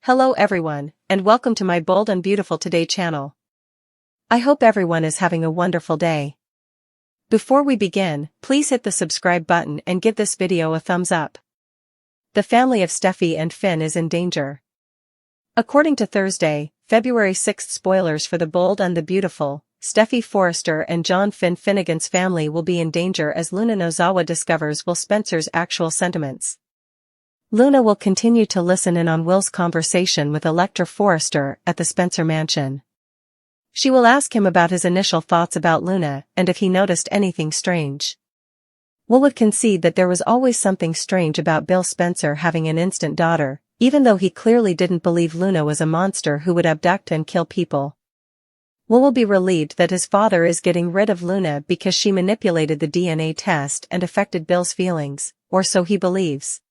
Hello everyone, and welcome to my Bold and Beautiful Today channel. I hope everyone is having a wonderful day. Before we begin, please hit the subscribe button and give this video a thumbs up. The family of Steffy and Finn is in danger. According to Thursday, February 6th spoilers for The Bold and the Beautiful, Steffy Forrester and John Finn Finnegan's family will be in danger as Luna Nozawa discovers Will Spencer's actual sentiments. Luna will continue to listen in on Will's conversation with Elector Forrester at the Spencer mansion. She will ask him about his initial thoughts about Luna and if he noticed anything strange. Will would concede that there was always something strange about Bill Spencer having an instant daughter, even though he clearly didn't believe Luna was a monster who would abduct and kill people. Will be relieved that his father is getting rid of Luna because she manipulated the DNA test and affected Bill's feelings, or so he believes.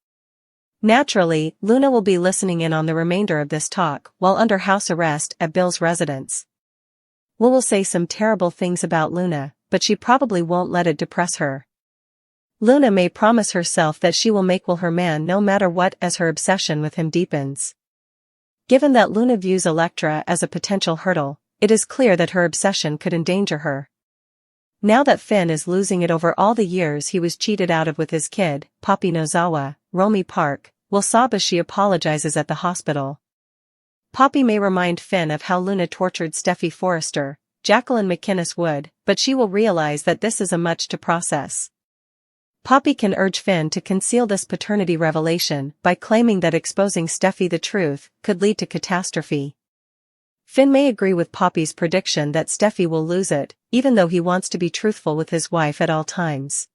Naturally, Luna will be listening in on the remainder of this talk while under house arrest at Bill's residence. Will say some terrible things about Luna, but she probably won't let it depress her. Luna may promise herself that she will make Will her man no matter what as her obsession with him deepens. Given that Luna views Elektra as a potential hurdle, it is clear that her obsession could endanger her. Now that Finn is losing it over all the years he was cheated out of with his kid, Poppy Nozawa, Romy Park, will sob as she apologizes at the hospital. Poppy may remind Finn of how Luna tortured Steffy Forrester, Jacqueline McInnes would, but she will realize that this is a much to process. Poppy can urge Finn to conceal this paternity revelation by claiming that exposing Steffy the truth could lead to catastrophe. Finn may agree with Poppy's prediction that Steffy will lose it, even though he wants to be truthful with his wife at all times.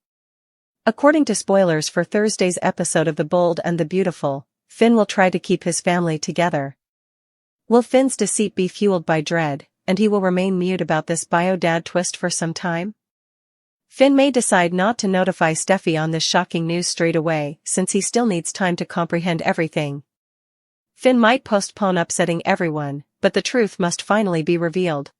According to spoilers for Thursday's episode of The Bold and the Beautiful, Finn will try to keep his family together. Will Finn's deceit be fueled by dread, and he will remain mute about this bio-dad twist for some time? Finn may decide not to notify Steffy on this shocking news straight away, since he still needs time to comprehend everything. Finn might postpone upsetting everyone, but the truth must finally be revealed.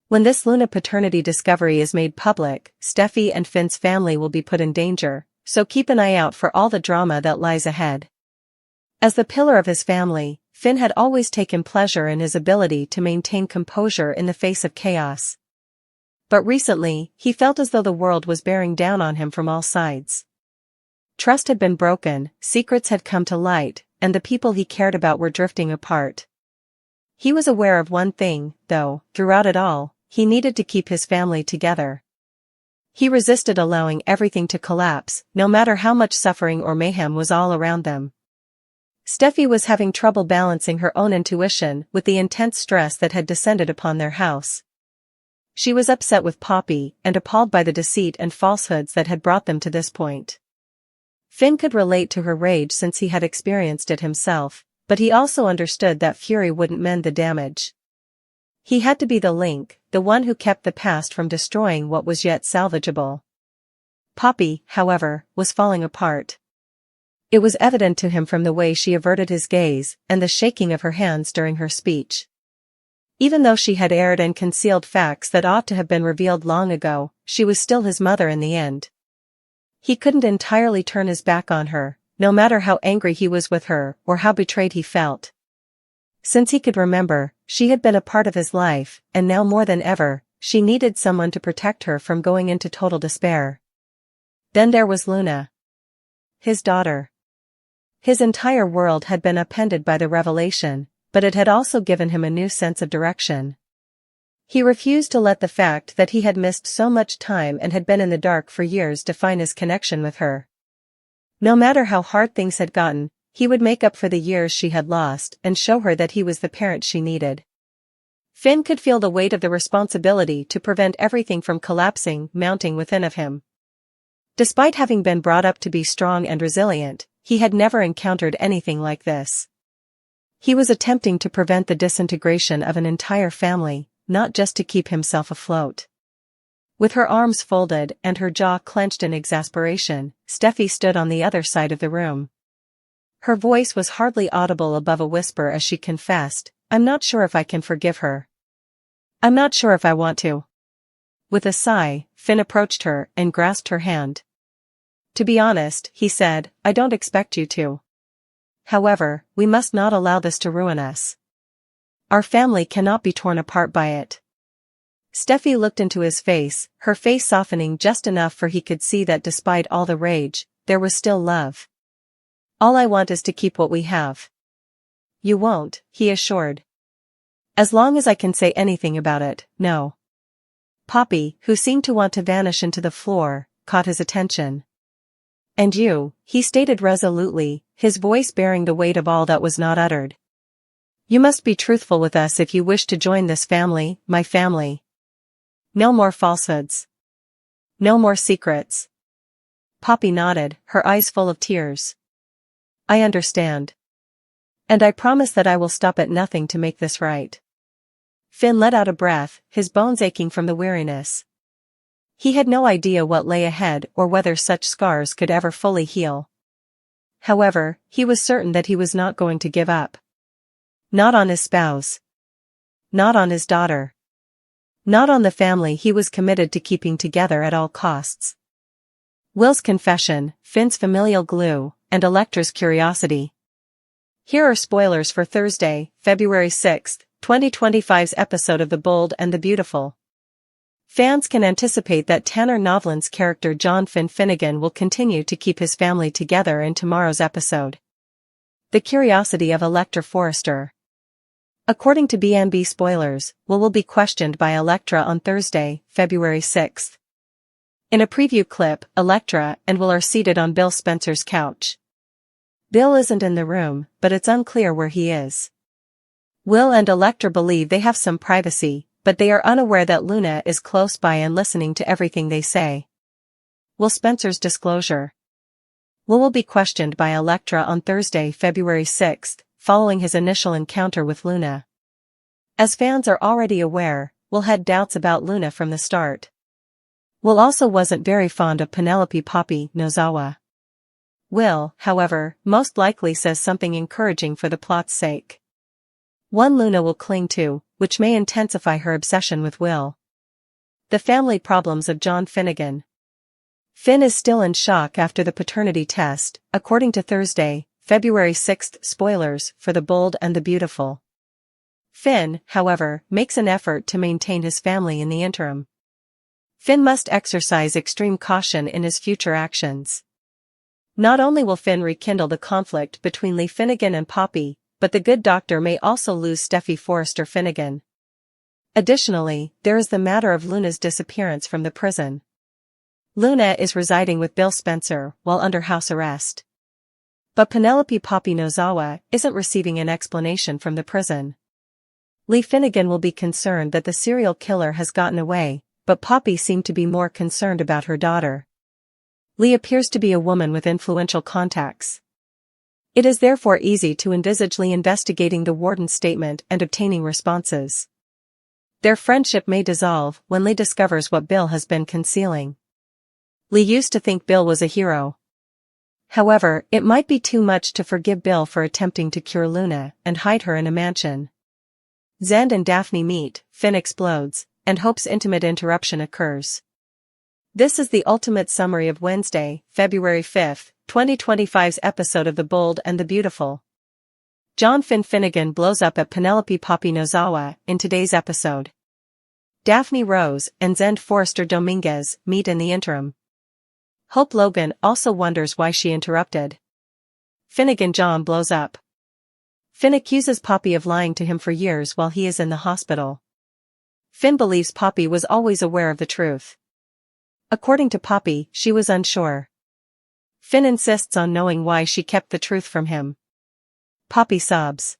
When this Luna paternity discovery is made public, Steffy and Finn's family will be put in danger, so keep an eye out for all the drama that lies ahead. As the pillar of his family, Finn had always taken pleasure in his ability to maintain composure in the face of chaos. But recently, he felt as though the world was bearing down on him from all sides. Trust had been broken, secrets had come to light, and the people he cared about were drifting apart. He was aware of one thing, though, throughout it all, he needed to keep his family together. He resisted allowing everything to collapse, no matter how much suffering or mayhem was all around them. Steffy was having trouble balancing her own intuition with the intense stress that had descended upon their house. She was upset with Poppy and appalled by the deceit and falsehoods that had brought them to this point. Finn could relate to her rage since he had experienced it himself, but he also understood that fury wouldn't mend the damage. He had to be the link, the one who kept the past from destroying what was yet salvageable. Poppy, however, was falling apart. It was evident to him from the way she averted his gaze and the shaking of her hands during her speech. Even though she had aired and concealed facts that ought to have been revealed long ago, she was still his mother in the end. He couldn't entirely turn his back on her, no matter how angry he was with her or how betrayed he felt. Since he could remember, she had been a part of his life, and now more than ever, she needed someone to protect her from going into total despair. Then there was Luna. His daughter. His entire world had been upended by the revelation, but it had also given him a new sense of direction. He refused to let the fact that he had missed so much time and had been in the dark for years define his connection with her. No matter how hard things had gotten, he would make up for the years she had lost and show her that he was the parent she needed. Finn could feel the weight of the responsibility to prevent everything from collapsing mounting within of him. Despite having been brought up to be strong and resilient, he had never encountered anything like this. He was attempting to prevent the disintegration of an entire family, not just to keep himself afloat. With her arms folded and her jaw clenched in exasperation, Steffy stood on the other side of the room. Her voice was hardly audible above a whisper as she confessed, "I'm not sure if I can forgive her. I'm not sure if I want to." With a sigh, Finn approached her and grasped her hand. "To be honest," he said, "I don't expect you to." However, we must not allow this to ruin us. Our family cannot be torn apart by it. Steffy looked into his face, her face softening just enough for he could see that despite all the rage, there was still love. All I want is to keep what we have. You won't, he assured. As long as I can say anything about it, no. Poppy, who seemed to want to vanish into the floor, caught his attention. And you, he stated resolutely, his voice bearing the weight of all that was not uttered. You must be truthful with us if you wish to join this family, my family. No more falsehoods. No more secrets. Poppy nodded, her eyes full of tears. I understand. And I promise that I will stop at nothing to make this right. Finn let out a breath, his bones aching from the weariness. He had no idea what lay ahead or whether such scars could ever fully heal. However, he was certain that he was not going to give up. Not on his spouse. Not on his daughter. Not on the family he was committed to keeping together at all costs. Will's confession, Finn's familial glue, and Elektra's curiosity. Here are spoilers for Thursday, February 6, 2025's episode of The Bold and the Beautiful. Fans can anticipate that Tanner Novlan's character John Finn Finnegan will continue to keep his family together in tomorrow's episode. The curiosity of Elektra Forrester. According to B&B spoilers, Will be questioned by Elektra on Thursday, February 6. In a preview clip, Elektra and Will are seated on Bill Spencer's couch. Bill isn't in the room, but it's unclear where he is. Will and Elektra believe they have some privacy, but they are unaware that Luna is close by and listening to everything they say. Will Spencer's disclosure. Will be questioned by Elektra on Thursday, February 6, following his initial encounter with Luna. As fans are already aware, Will had doubts about Luna from the start. Will also wasn't very fond of Penelope Poppy Nozawa. Will, however, most likely says something encouraging for the plot's sake. One Luna will cling to, which may intensify her obsession with Will. The family problems of John Finnegan. Finn is still in shock after the paternity test, according to Thursday, February 6 spoilers for The Bold and the Beautiful. Finn, however, makes an effort to maintain his family in the interim. Finn must exercise extreme caution in his future actions. Not only will Finn rekindle the conflict between Lee Finnegan and Poppy, but the good doctor may also lose Steffy Forrester Finnegan. Additionally, there is the matter of Luna's disappearance from the prison. Luna is residing with Bill Spencer while under house arrest. But Penelope Poppy Nozawa isn't receiving an explanation from the prison. Lee Finnegan will be concerned that the serial killer has gotten away, but Poppy seemed to be more concerned about her daughter. Lee appears to be a woman with influential contacts. It is therefore easy to envisage Lee investigating the warden's statement and obtaining responses. Their friendship may dissolve when Lee discovers what Bill has been concealing. Lee used to think Bill was a hero. However, it might be too much to forgive Bill for attempting to cure Luna and hide her in a mansion. Zend and Daphne meet, Finn explodes, and Hope's intimate interruption occurs. This is the ultimate summary of Wednesday, February 5, 2025's episode of The Bold and the Beautiful. John Finn Finnegan blows up at Penelope Poppy Nozawa in today's episode. Daphne Rose and Zend Forrester Dominguez meet in the interim. Hope Logan also wonders why she interrupted. Finnegan John blows up. Finn accuses Poppy of lying to him for years while he is in the hospital. Finn believes Poppy was always aware of the truth. According to Poppy, she was unsure. Finn insists on knowing why she kept the truth from him. Poppy sobs.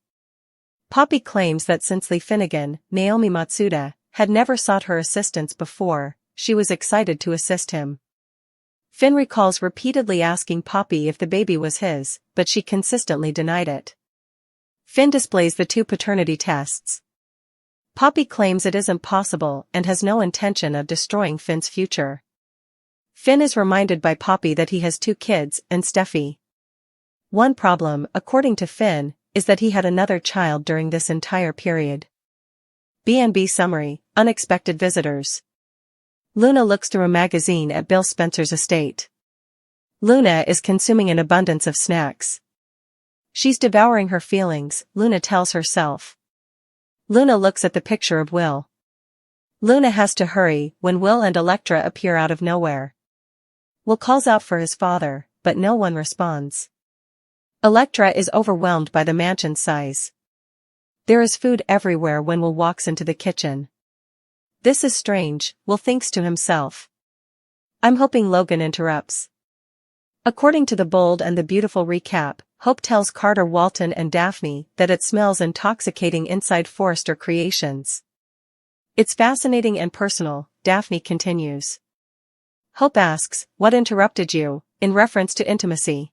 Poppy claims that since Lee Finnegan, Naomi Matsuda, had never sought her assistance before, she was excited to assist him. Finn recalls repeatedly asking Poppy if the baby was his, but she consistently denied it. Finn displays the two paternity tests. Poppy claims it isn't possible and has no intention of destroying Finn's future. Finn is reminded by Poppy that he has two kids and Steffy. One problem, according to Finn, is that he had another child during this entire period. B&B summary, unexpected visitors. Luna looks through a magazine at Bill Spencer's estate. Luna is consuming an abundance of snacks. She's devouring her feelings, Luna tells herself. Luna looks at the picture of Will. Luna has to hurry when Will and Electra appear out of nowhere. Will calls out for his father, but no one responds. Electra is overwhelmed by the mansion's size. There is food everywhere when Will walks into the kitchen. This is strange, Will thinks to himself. I'm hoping Logan interrupts. According to the Bold and the Beautiful recap, Hope tells Carter Walton and Daphne that it smells intoxicating inside Forrester Creations. It's fascinating and personal, Daphne continues. Hope asks, what interrupted you, in reference to intimacy.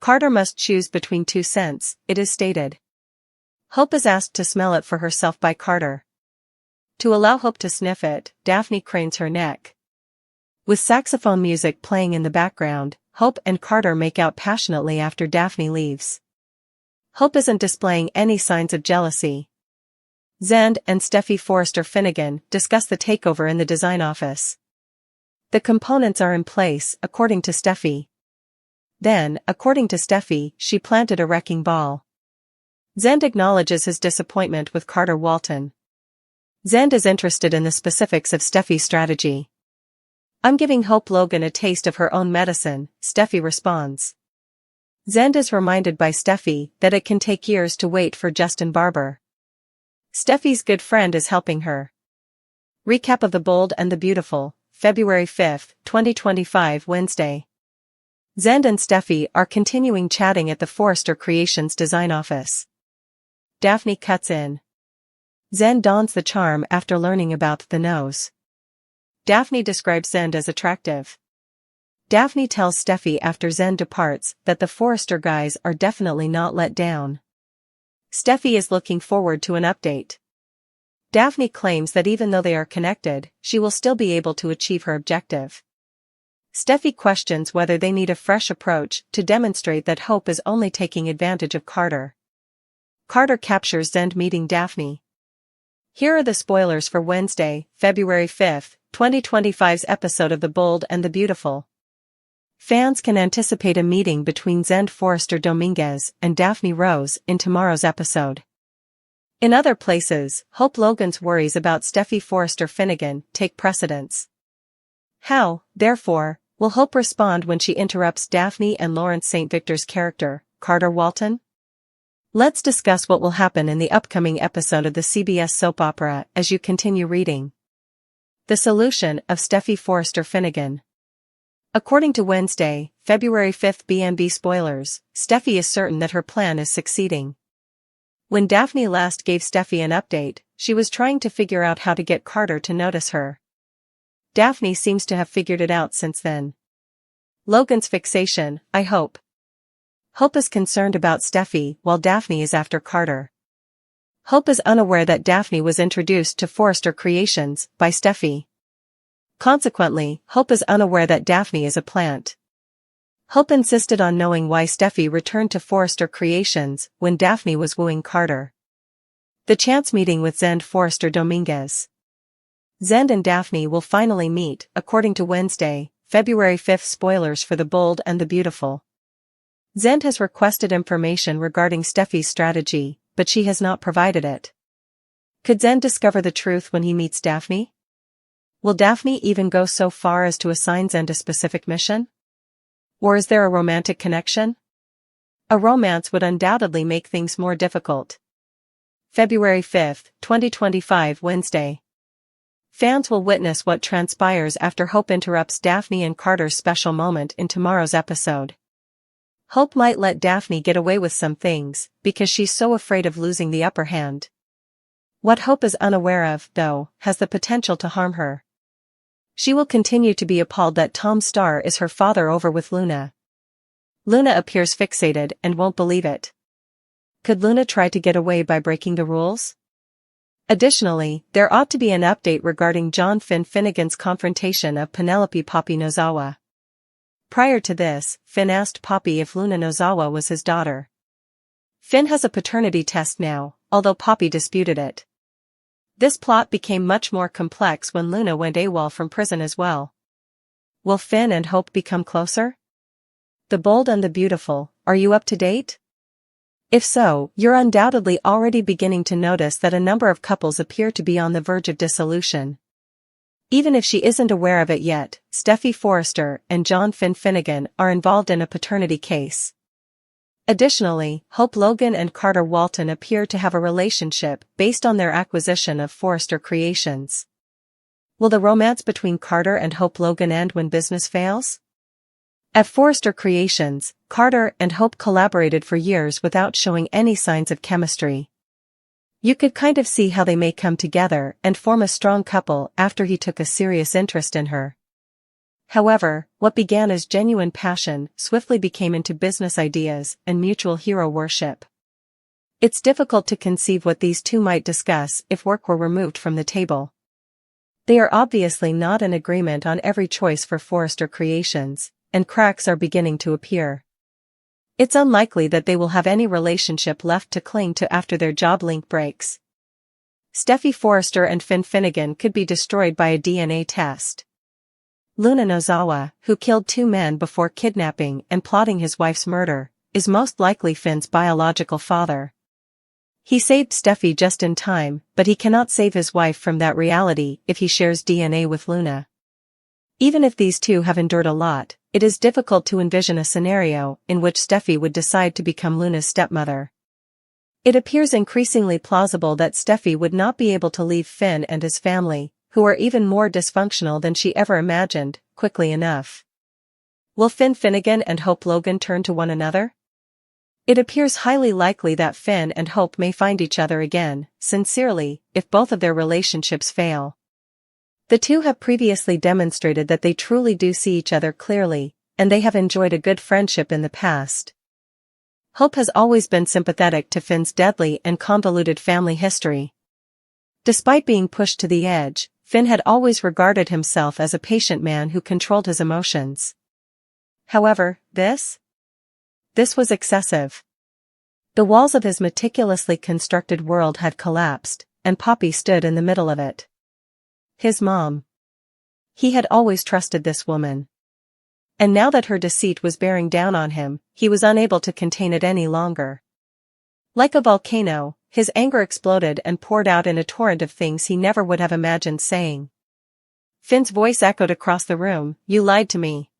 Carter must choose between two scents, it is stated. Hope is asked to smell it for herself by Carter. To allow Hope to sniff it, Daphne cranes her neck. With saxophone music playing in the background, Hope and Carter make out passionately after Daphne leaves. Hope isn't displaying any signs of jealousy. Zend and Steffy Forrester Finnegan discuss the takeover in the design office. The components are in place, according to Steffy. Then, according to Steffy, she planted a wrecking ball. Zend acknowledges his disappointment with Carter Walton. Zend is interested in the specifics of Steffy's strategy. I'm giving Hope Logan a taste of her own medicine, Steffy responds. Zend is reminded by Steffy that it can take years to wait for Justin Barber. Steffy's good friend is helping her. Recap of The Bold and the Beautiful, February 5, 2025 Wednesday. Zend and Steffy are continuing chatting at the Forrester Creations design office. Daphne cuts in. Zend dons the charm after learning about the nose. Daphne describes Zend as attractive. Daphne tells Steffy after Zend departs that the Forrester guys are definitely not let down. Steffy is looking forward to an update. Daphne claims that even though they are connected, she will still be able to achieve her objective. Steffy questions whether they need a fresh approach to demonstrate that Hope is only taking advantage of Carter. Carter captures Zend meeting Daphne. Here are the spoilers for Wednesday, February 5, 2025's episode of The Bold and the Beautiful. Fans can anticipate a meeting between Zend Forrester Dominguez and Daphne Rose in tomorrow's episode. In other places, Hope Logan's worries about Steffy Forrester Finnegan take precedence. How, therefore, will Hope respond when she interrupts Daphne and Lawrence St. Victor's character, Carter Walton? Let's discuss what will happen in the upcoming episode of the CBS soap opera as you continue reading. The solution of Steffy Forrester Finnegan. According to Wednesday, February 5 BNB spoilers, Steffy is certain that her plan is succeeding. When Daphne last gave Steffy an update, she was trying to figure out how to get Carter to notice her. Daphne seems to have figured it out since then. Logan's fixation, I hope. Hope is concerned about Steffy while Daphne is after Carter. Hope is unaware that Daphne was introduced to Forrester Creations by Steffy. Consequently, Hope is unaware that Daphne is a plant. Hope insisted on knowing why Steffy returned to Forrester Creations when Daphne was wooing Carter. The chance meeting with Zend Forrester Dominguez. Zend and Daphne will finally meet, according to Wednesday, February 5 spoilers for The Bold and the Beautiful. Zend has requested information regarding Steffy's strategy, but she has not provided it. Could Zend discover the truth when he meets Daphne? Will Daphne even go so far as to assign Zend a specific mission? Or is there a romantic connection? A romance would undoubtedly make things more difficult. February 5, 2025 Wednesday. Fans will witness what transpires after Hope interrupts Daphne and Carter's special moment in tomorrow's episode. Hope might let Daphne get away with some things, because she's so afraid of losing the upper hand. What Hope is unaware of, though, has the potential to harm her. She will continue to be appalled that Tom Starr is her father over with Luna. Luna appears fixated and won't believe it. Could Luna try to get away by breaking the rules? Additionally, there ought to be an update regarding John Finn Finnegan's confrontation of Penelope Poppy Nozawa. Prior to this, Finn asked Poppy if Luna Nozawa was his daughter. Finn has a paternity test now, although Poppy disputed it. This plot became much more complex when Luna went AWOL from prison as well. Will Finn and Hope become closer? The Bold and the Beautiful, are you up to date? If so, you're undoubtedly already beginning to notice that a number of couples appear to be on the verge of dissolution. Even if she isn't aware of it yet, Steffy Forrester and John Finnegan are involved in a paternity case. Additionally, Hope Logan and Carter Walton appear to have a relationship based on their acquisition of Forrester Creations. Will the romance between Carter and Hope Logan end when business fails? At Forrester Creations, Carter and Hope collaborated for years without showing any signs of chemistry. You could kind of see how they may come together and form a strong couple after he took a serious interest in her. However, what began as genuine passion swiftly became into business ideas and mutual hero worship. It's difficult to conceive what these two might discuss if work were removed from the table. They are obviously not in agreement on every choice for Forrester Creations, and cracks are beginning to appear. It's unlikely that they will have any relationship left to cling to after their job link breaks. Steffy Forrester and Finnegan could be destroyed by a DNA test. Luna Nozawa, who killed 2 men before kidnapping and plotting his wife's murder, is most likely Finn's biological father. He saved Steffy just in time, but he cannot save his wife from that reality if he shares DNA with Luna. Even if these two have endured a lot, it is difficult to envision a scenario in which Steffy would decide to become Luna's stepmother. It appears increasingly plausible that Steffy would not be able to leave Finn and his family, who are even more dysfunctional than she ever imagined, quickly enough. Will Finnegan and Hope Logan turn to one another? It appears highly likely that Finn and Hope may find each other again, sincerely, if both of their relationships fail. The two have previously demonstrated that they truly do see each other clearly, and they have enjoyed a good friendship in the past. Hope has always been sympathetic to Finn's deadly and convoluted family history. Despite being pushed to the edge, Finn had always regarded himself as a patient man who controlled his emotions. However, this was excessive. The walls of his meticulously constructed world had collapsed, and Poppy stood in the middle of it. His mom. He had always trusted this woman. And now that her deceit was bearing down on him, he was unable to contain it any longer. Like a volcano, his anger exploded and poured out in a torrent of things he never would have imagined saying. Finn's voice echoed across the room, "You lied to me."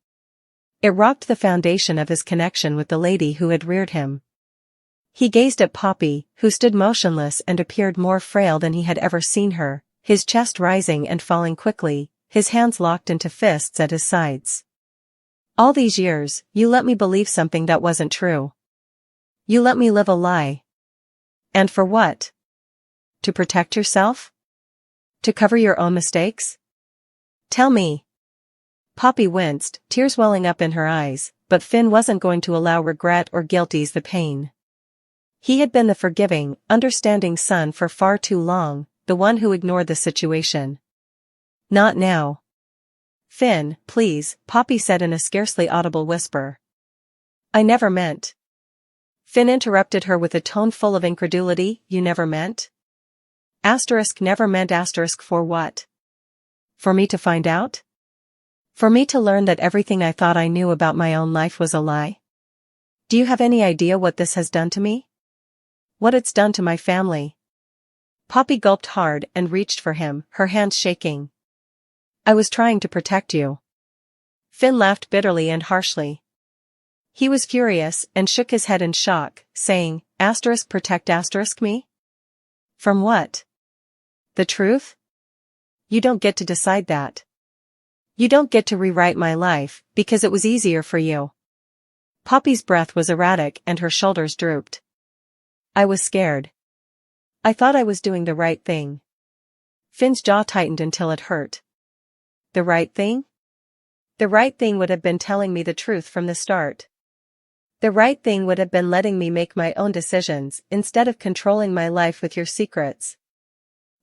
It rocked the foundation of his connection with the lady who had reared him. He gazed at Poppy, who stood motionless and appeared more frail than he had ever seen her, his chest rising and falling quickly, his hands locked into fists at his sides. "All these years, you let me believe something that wasn't true. You let me live a lie. And for what? To protect yourself? To cover your own mistakes? Tell me." Poppy winced, tears welling up in her eyes, but Finn wasn't going to allow regret or guilt ease the pain. He had been the forgiving, understanding son for far too long, the one who ignored the situation. Not now. "Finn, please," Poppy said in a scarcely audible whisper. "I never meant." Finn interrupted her with a tone full of incredulity. "You never meant? Never meant for what? For me to find out? For me to learn that everything I thought I knew about my own life was a lie? Do you have any idea what this has done to me? What it's done to my family?" Poppy gulped hard and reached for him, her hands shaking. "I was trying to protect you." Finn laughed bitterly and harshly. He was furious and shook his head in shock, saying, "Protect me? From what? The truth? You don't get to decide that. You don't get to rewrite my life, because it was easier for you." Poppy's breath was erratic and her shoulders drooped. "I was scared. I thought I was doing the right thing." Finn's jaw tightened until it hurt. The right thing? The right thing would have been telling me the truth from the start. The right thing would have been letting me make my own decisions instead of controlling my life with your secrets.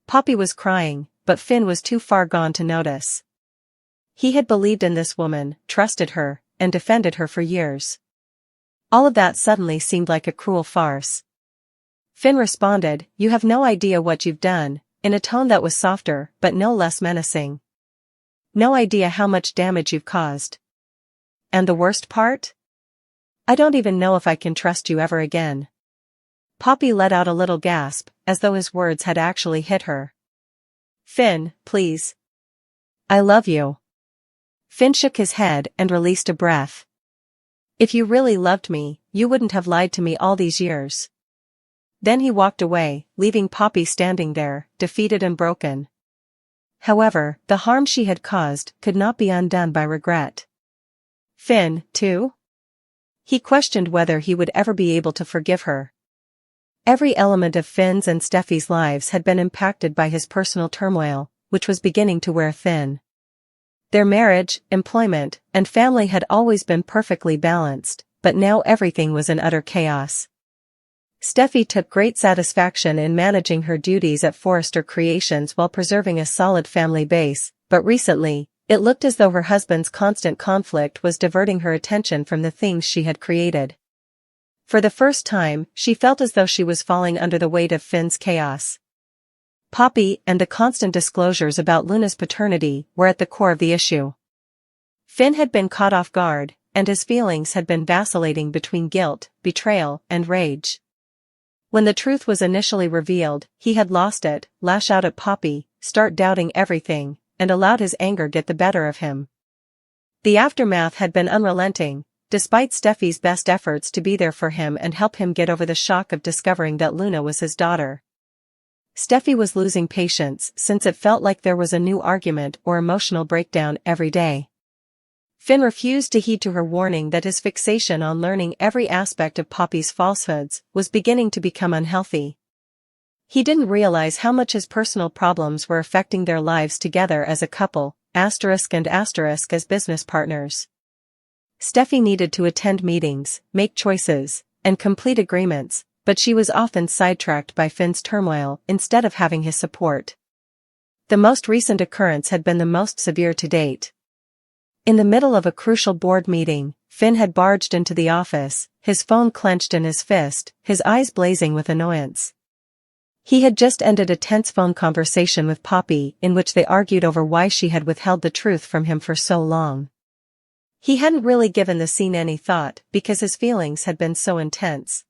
Poppy was crying, but Finn was too far gone to notice. He had believed in this woman, trusted her, and defended her for years. All of that suddenly seemed like a cruel farce. Finn responded, "You have no idea what you've done," in a tone that was softer but no less menacing. "No idea how much damage you've caused. And the worst part? I don't even know if I can trust you ever again." Poppy let out a little gasp, as though his words had actually hit her. Finn, please. I love you. Finn shook his head and released a breath. If you really loved me, you wouldn't have lied to me all these years. Then he walked away, leaving Poppy standing there, defeated and broken. However, the harm she had caused could not be undone by regret. Finn, too? He questioned whether he would ever be able to forgive her. Every element of Finn's and Steffy's lives had been impacted by his personal turmoil, which was beginning to wear thin. Their marriage, employment, and family had always been perfectly balanced, but now everything was in utter chaos. Steffy took great satisfaction in managing her duties at Forrester Creations while preserving a solid family base, but recently, it looked as though her husband's constant conflict was diverting her attention from the things she had created. For the first time, she felt as though she was falling under the weight of Finn's chaos. Poppy and the constant disclosures about Luna's paternity were at the core of the issue. Finn had been caught off guard, and his feelings had been vacillating between guilt, betrayal, and rage. When the truth was initially revealed, he had lost it, lash out at Poppy, start doubting everything, and allowed his anger get the better of him. The aftermath had been unrelenting, despite Steffy's best efforts to be there for him and help him get over the shock of discovering that Luna was his daughter. Steffy was losing patience since it felt like there was a new argument or emotional breakdown every day. Finn refused to heed to her warning that his fixation on learning every aspect of Poppy's falsehoods was beginning to become unhealthy. He didn't realize how much his personal problems were affecting their lives together as a couple, and as business partners. Steffy needed to attend meetings, make choices, and complete agreements, but she was often sidetracked by Finn's turmoil instead of having his support. The most recent occurrence had been the most severe to date. In the middle of a crucial board meeting, Finn had barged into the office, his phone clenched in his fist, his eyes blazing with annoyance. He had just ended a tense phone conversation with Poppy in which they argued over why she had withheld the truth from him for so long. He hadn't really given the scene any thought because his feelings had been so intense.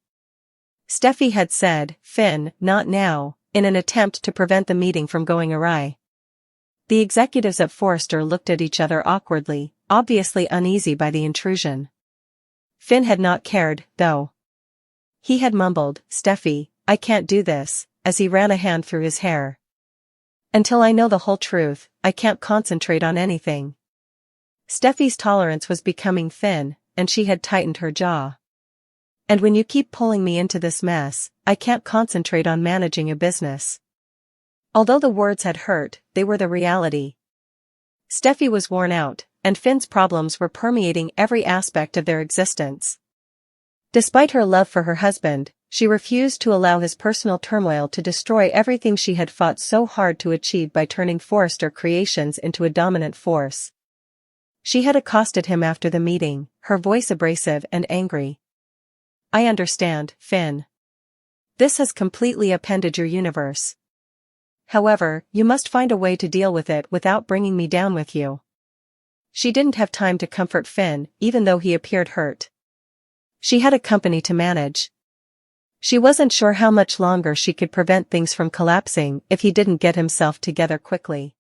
Steffy had said, "Finn, not now," in an attempt to prevent the meeting from going awry. The executives at Forrester looked at each other awkwardly, obviously uneasy by the intrusion. Finn had not cared, though. He had mumbled, "Steffy, I can't do this," as he ran a hand through his hair. "Until I know the whole truth, I can't concentrate on anything." Steffy's tolerance was becoming thin, and she had tightened her jaw. "And when you keep pulling me into this mess, I can't concentrate on managing a business." Although the words had hurt, they were the reality. Steffy was worn out, and Finn's problems were permeating every aspect of their existence. Despite her love for her husband, she refused to allow his personal turmoil to destroy everything she had fought so hard to achieve by turning Forrester Creations into a dominant force. She had accosted him after the meeting, her voice abrasive and angry. "I understand, Finn. This has completely upended your universe. However, you must find a way to deal with it without bringing me down with you." She didn't have time to comfort Finn, even though he appeared hurt. She had a company to manage. She wasn't sure how much longer she could prevent things from collapsing if he didn't get himself together quickly.